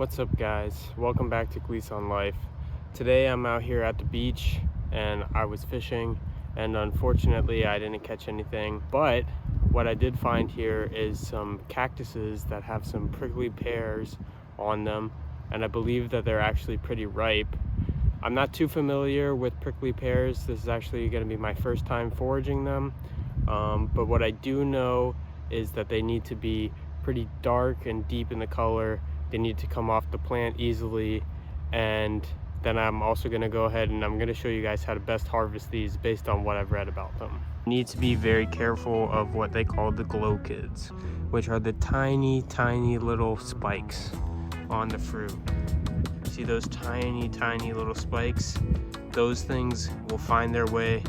What's up, guys? Welcome back to Gleese on Life. Today I'm out here at the beach and I was fishing, and unfortunately I didn't catch anything, but what I did find here is some cactuses that have some prickly pears on them, and I believe that they're actually pretty ripe. I'm not too familiar with prickly pears. This is actually going to be my first time foraging them, but what I do know is that they need to be pretty dark and deep in the color. They need to come off the plant easily, and then I'm also going to go ahead and I'm going to show you guys how to best harvest these based on what I've read about them. You need to be very careful of what they call the glochids, which are the tiny little spikes on the fruit. See those tiny little spikes? Those things will find their way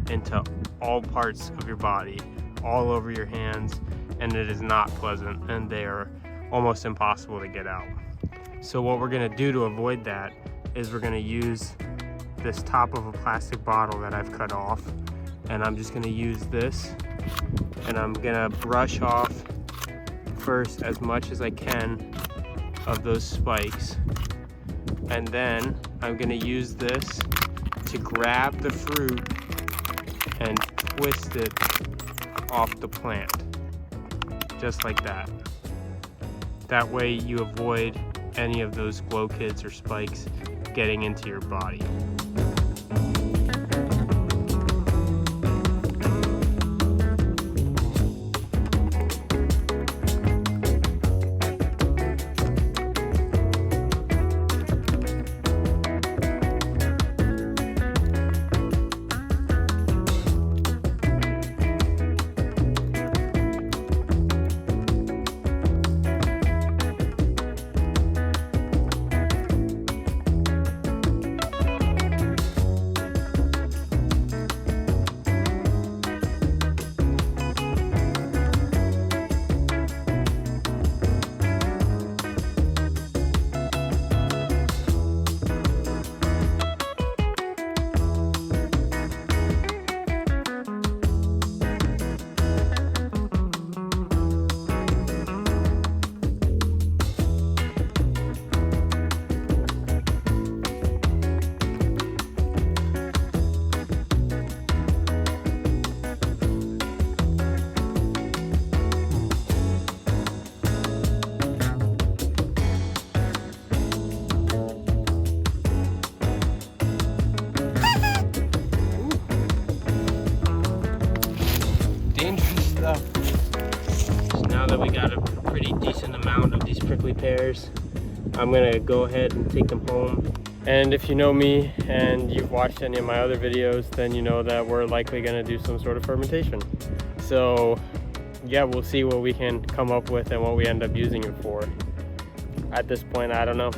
into all parts of your body, all over your hands, and it is not pleasant, and they are almost impossible to get out. So what we're going to do to avoid that is we're going to use this top of a plastic bottle that I've cut off, and I'm just going to use this, and I'm going to brush off first as much as I can of those spikes, and then I'm going to use this to grab the fruit and twist it off the plant, just like that. That way you avoid any of those glochids or spikes getting into your body. Now that we got a pretty decent amount of these prickly pears, I'm gonna go ahead and take them home. And if you know me and you've watched any of my other videos, then you know that we're likely gonna do some sort of fermentation. So yeah, we'll see what we can come up with and what we end up using it for. At this point, I don't know.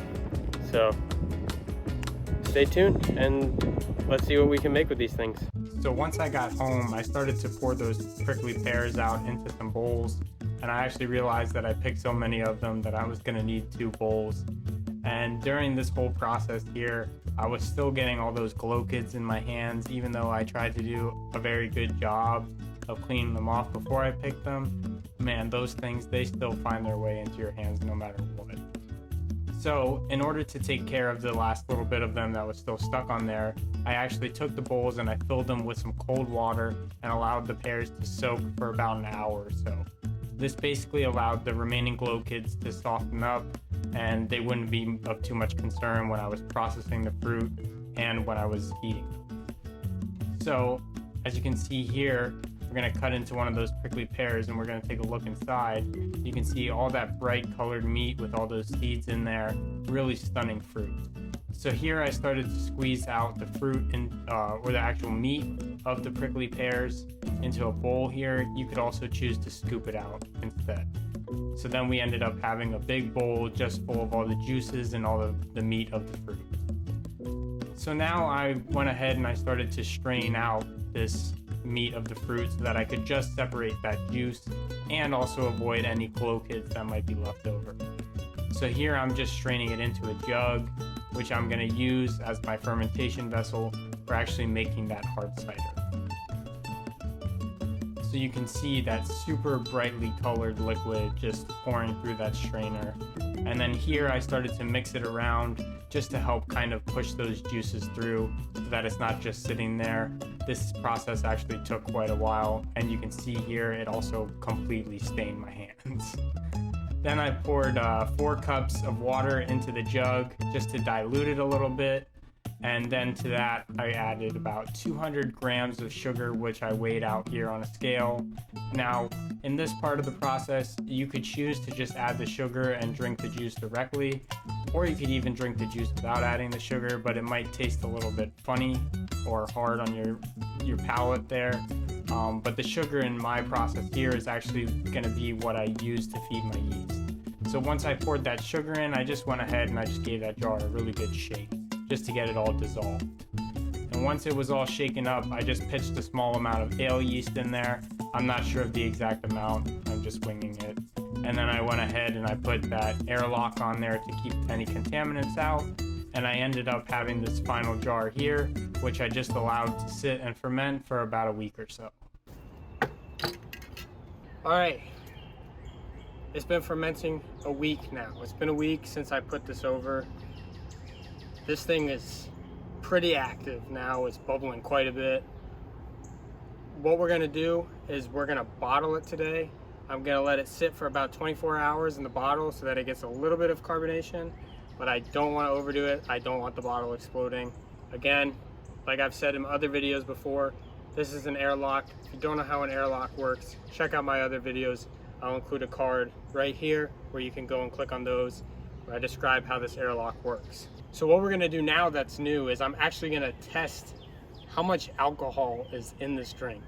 So stay tuned and let's see what we can make with these things. So once I got home, I started to pour those prickly pears out into some bowls, and I actually realized that I picked so many of them that I was going to need 2 bowls. And during this whole process here, I was still getting all those glochids in my hands, even though I tried to do a very good job of cleaning them off before I picked them. Man, those things, they still find their way into your hands no matter what. So in order to take care of the last little bit of them that was still stuck on there, I actually took the bowls and I filled them with some cold water and allowed the pears to soak for about an hour or so. This basically allowed the remaining glochids to soften up, and they wouldn't be of too much concern when I was processing the fruit and when I was eating them. So as you can see here, we're going to cut into one of those prickly pears and we're going to take a look inside. You can see all that bright colored meat with all those seeds in there. Really stunning fruit. So here I started to squeeze out the fruit and or the actual meat of the prickly pears into a bowl here. You could also choose to scoop it out instead. So then we ended up having a big bowl just full of all the juices and all of the meat of the fruit. So now I went ahead and I started to strain out this meat of the fruit so that I could just separate that juice and also avoid any glochids that might be left over. So here I'm just straining it into a jug, which I'm going to use as my fermentation vessel for actually making that hard cider. So you can see that super brightly colored liquid just pouring through that strainer. And then here I started to mix it around just to help kind of push those juices through so that it's not just sitting there. This process actually took quite a while, and you can see here it also completely stained my hands. Then I poured 4 cups of water into the jug just to dilute it a little bit. And then to that, I added about 200 grams of sugar, which I weighed out here on a scale. Now, in this part of the process, you could choose to just add the sugar and drink the juice directly, or you could even drink the juice without adding the sugar, but it might taste a little bit funny or hard on your palate there. But the sugar in my process here is actually going to be what I use to feed my yeast. So once I poured that sugar in, I just went ahead and I just gave that jar a really good shake, just to get it all dissolved. And once it was all shaken up, I just pitched a small amount of ale yeast in there. I'm not sure of the exact amount, I'm just winging it. And then I went ahead and I put that airlock on there to keep any contaminants out. And I ended up having this final jar here, which I just allowed to sit and ferment for about a week or so. All right, it's been fermenting a week now. It's been a week since I put this over. This thing is pretty active now. It's bubbling quite a bit. What we're gonna do is we're gonna bottle it today. I'm gonna let it sit for about 24 hours in the bottle so that it gets a little bit of carbonation, but I don't wanna overdo it. I don't want the bottle exploding. Again, like I've said in other videos before, this is an airlock. If you don't know how an airlock works, check out my other videos. I'll include a card right here where you can go and click on those, where I describe how this airlock works. So what we're gonna do now that's new is I'm actually gonna test how much alcohol is in this drink.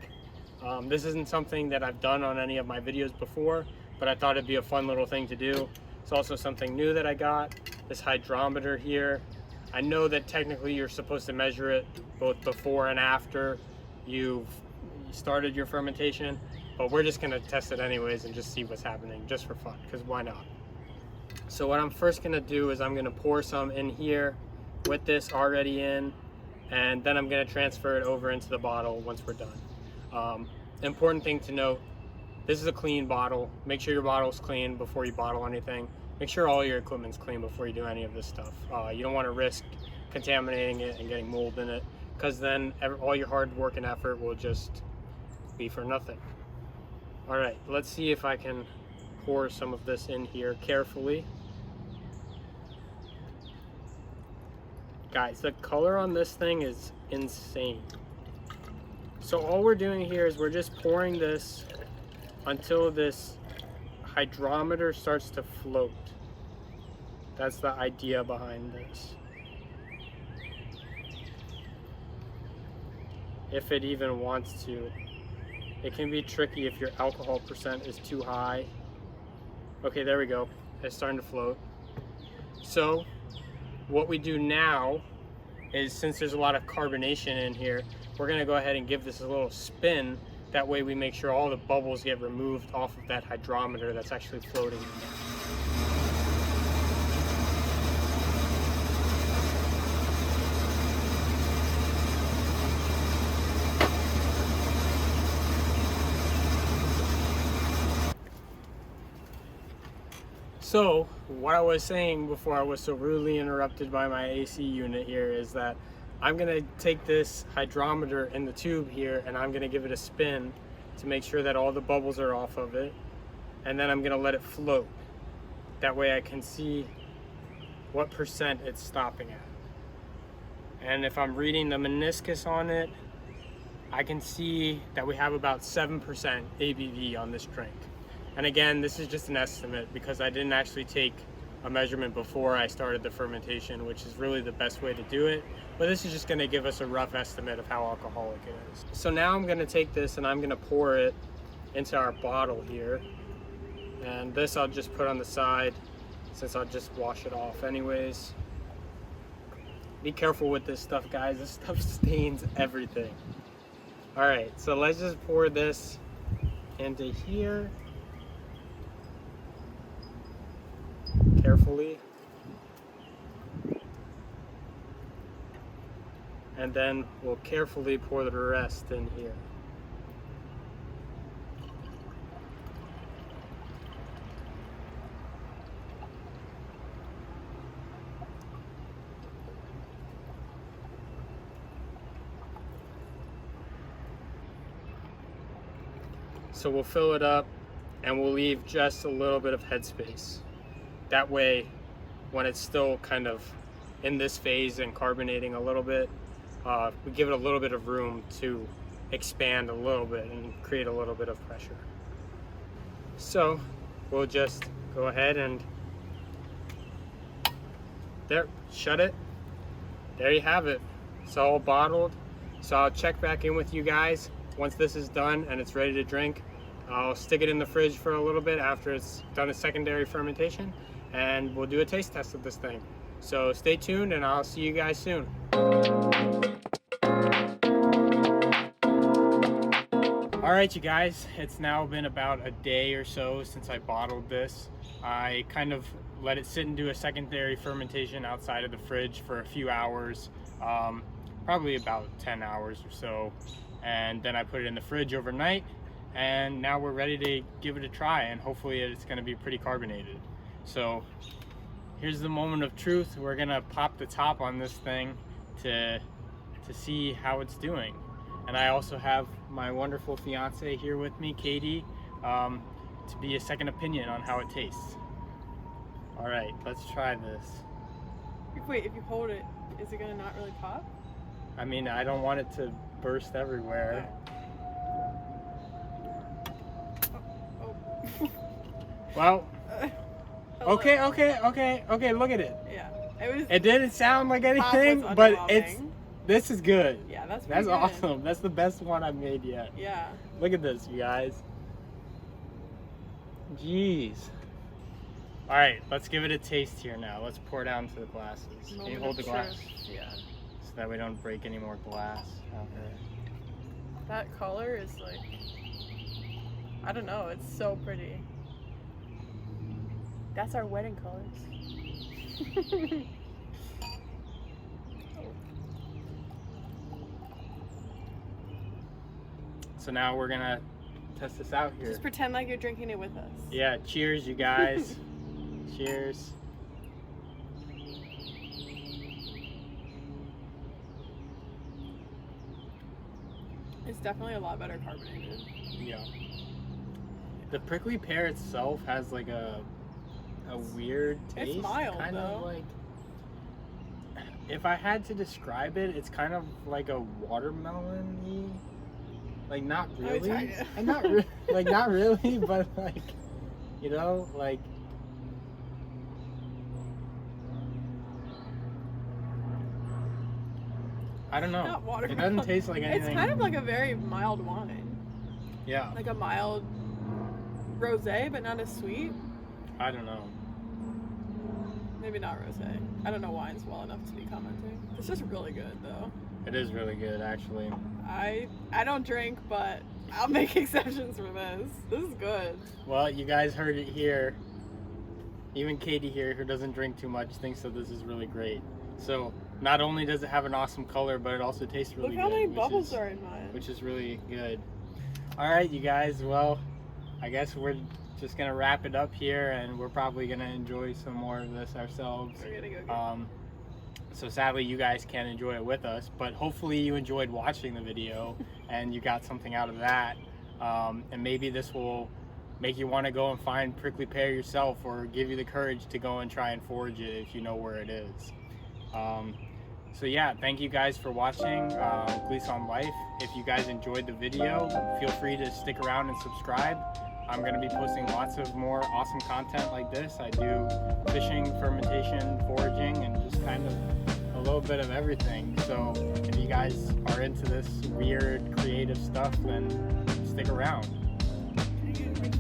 This isn't something that I've done on any of my videos before, but I thought it'd be a fun little thing to do. It's also something new that I got, this hydrometer here. I know that technically you're supposed to measure it both before and after you've started your fermentation, but we're just gonna test it anyways and just see what's happening just for fun, because why not? So what I'm first gonna do is I'm gonna pour some in here with this already in, and then I'm gonna transfer it over into the bottle once we're done. Important thing to note, this is a clean bottle. Make sure your bottle's clean before you bottle anything. Make sure all your equipment's clean before you do any of this stuff. You don't wanna risk contaminating it and getting mold in it, because then all your hard work and effort will just be for nothing. All right, let's see if I can pour some of this in here carefully. Guys, the color on this thing is insane. So all we're doing here is we're just pouring this until this hydrometer starts to float. That's the idea behind this. If it even wants to. It can be tricky if your alcohol percent is too high. Okay, there we go. It's starting to float. So what we do now is, since there's a lot of carbonation in here, we're gonna go ahead and give this a little spin. That way we make sure all the bubbles get removed off of that hydrometer that's actually floating in there. So what I was saying before I was so rudely interrupted by my AC unit here is that I'm gonna take this hydrometer in the tube here and I'm gonna give it a spin to make sure that all the bubbles are off of it, and then I'm gonna let it float. That way I can see what percent it's stopping at. And if I'm reading the meniscus on it, I can see that we have about 7% ABV on this drink. And again, this is just an estimate because I didn't actually take a measurement before I started the fermentation, which is really the best way to do it. But this is just gonna give us a rough estimate of how alcoholic it is. So now I'm gonna take this and I'm gonna pour it into our bottle here. And this I'll just put on the side since I'll just wash it off anyways. Be careful with this stuff, guys. This stuff stains everything. All right, so let's just pour this into here. Carefully, and then we'll carefully pour the rest in here. So we'll fill it up and we'll leave just a little bit of headspace. That way, when it's still kind of in this phase and carbonating a little bit, we give it a little bit of room to expand a little bit and create a little bit of pressure. So we'll just go ahead and there, shut it. There you have it. It's all bottled. So I'll check back in with you guys once this is done and it's ready to drink. I'll stick it in the fridge for a little bit after it's done a secondary fermentation, and we'll do a taste test of this thing. So stay tuned and I'll see you guys soon. All right, you guys, it's now been about a day or so since I bottled this. I kind of let it sit and do a secondary fermentation outside of the fridge for a few hours, probably about 10 hours or so. And then I put it in the fridge overnight, and now we're ready to give it a try, and hopefully it's gonna be pretty carbonated. So here's the moment of truth. We're gonna pop the top on this thing to see how it's doing. And I also have my wonderful fiance here with me, Katie, to be a second opinion on how it tastes. All right, let's try this. Wait, if you hold it, is it gonna not really pop? I mean, I don't want it to burst everywhere. Oh. Well, okay, look at it. Yeah, It didn't sound like anything, but this is good. Yeah, that's good. Awesome. That's the best one I've made yet. Yeah. Look at this, you guys. Jeez. All right, let's give it a taste here now. Let's pour it out into the glasses. Can you hold the glass? Yeah. So that we don't break any more glass out there. That color is like, I don't know, it's so pretty. That's our wedding colors. So now we're gonna test this out here. Just pretend like you're drinking it with us. Yeah, cheers, you guys. Cheers. It's definitely a lot better carbonated. Yeah. The prickly pear itself has like a weird taste. It's mild, kind though. of like, if I had to describe it, it's kind of like a watermelon-y. Like not really, and not like not really, but like, you know, like. I don't know. Not watermelon. It doesn't taste like anything. It's kind of like a very mild wine. Yeah. Like a mild rosé, but not as sweet. I don't know. Maybe not rosé. I don't know wines well enough to be commenting. It's just really good though. It is really good, actually. I don't drink, but I'll make exceptions for this. This is good. Well, you guys heard it here. Even Katie here, who doesn't drink too much, thinks that this is really great. So not only does it have an awesome color, but it also tastes really good. Look how many bubbles are in mine. Which is really good. All right, you guys. Well, I guess we're just gonna wrap it up here, and we're probably gonna enjoy some more of this ourselves. We're gonna go get So sadly, you guys can't enjoy it with us, but hopefully you enjoyed watching the video and you got something out of that. And maybe this will make you want to go and find prickly pear yourself, or give you the courage to go and try and forage it if you know where it is. So yeah, thank you guys for watching Gleese on Life. If you guys enjoyed the video, feel free to stick around and subscribe. I'm going to be posting lots of more awesome content like this. I do fishing, fermentation, foraging, and just kind of a little bit of everything. So if you guys are into this weird creative stuff, then stick around. Can I get a big